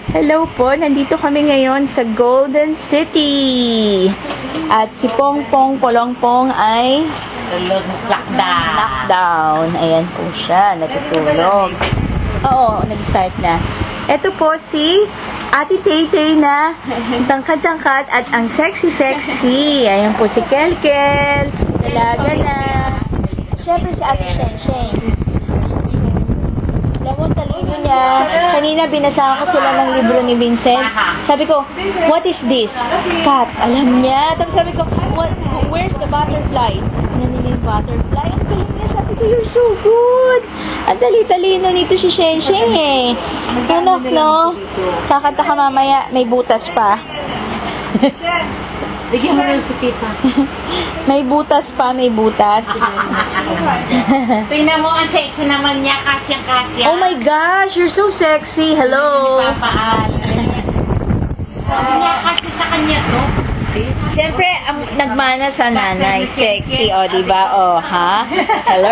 Hello po, nandito kami ngayon sa Golden City. At si Pongpong Polongpong ay lockdown. Ayan po siya, natutulog. Oo, nag-start na. Ito po si Ate Tay-Tay na tangkad-tangkad at ang sexy-sexy. Ayan po si Kelkel, dalaga na. Siyempre si Ate Sheng-Sheng. Alam mo, talino niya. Kanina binasahan ko sila ng libro ni Vincent. Sabi ko, what is this? Cat. Alam niya. Tapos sabi ko, where's the butterfly? Nanila yung butterfly. Ang galing niya. Sabi ko, you're so good. Ang dali-talino nito si Sheng-Sheng eh. Anak, no? Kakanta ka mamaya. May butas pa. Bigyan mo rin si tita. May butas pa, may butas. Tingnan mo, ang sexy naman niya, kasyang-kasya. Oh my gosh, you're so sexy. Hello. Papaan. Sabi niya kasi sa kanya to. Siyempre, ang nagmana sa nanay, sexy, o, diba? O, ha? Hello?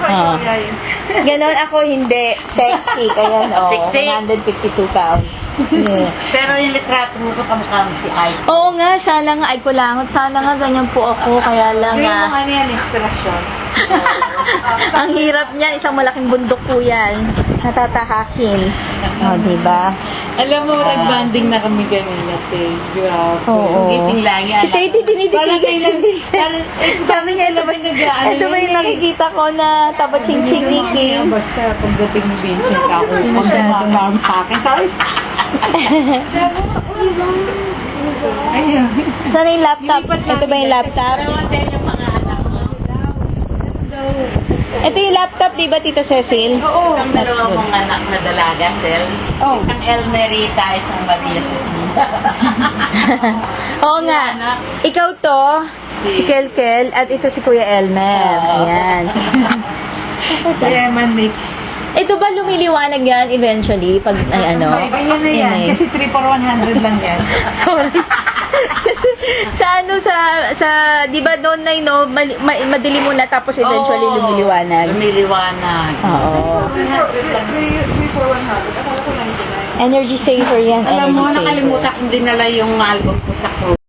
Oh. Ganon ako, hindi. Sexy, kaya, o, Sexy. 152 pounds. Yeah. Pero yung litrato mo ko, kamukha mo si Ay. Oo nga, sana nga, ay kulangot. Sana nga, ganyan po ako, kaya lang, Ano yan, inspirasyon. ang hirap niya, isang malaking bundok po yan. Natatahakin. O, diba? Alam mo, nag-banding na kami kanina, te. Grabe. Oo. Gising lang yan. Si Teddy, diniditigan si Vincent. Sabi niya, ito ba yung nakikita ko na taba-ching-ching-iking? Basta pagdating ni Vincent ako, pag dumakarm sa akin, sorry. Ayun. Saan yung laptop? Ito ba yung laptop? Pero kasi yung mga anak mo. Ito yung laptop, di ba, Tita Cecil? Oo. Ang dalawa mong anak na dalaga, Sel. Oh. Isang Elmerita, isang Maria Cecilia. Oo nga. Ikaw to, si Kelkel, at ito si Kuya Elmer. Ayan. Lemon mix. Ito ba lumiliwanag yan eventually? Pag, ay ano? Ayan na yan. eh. Kasi 3 for 100 lang yan. Sorry. Kasi sa ano, sa di ba doon na, no, madilim muna tapos eventually Oo. lumiliwanag. Lumiliwanag. Oo. Energy saver yan, Alam energy mo, saver. nakalimutan kong dinala yung album ko sa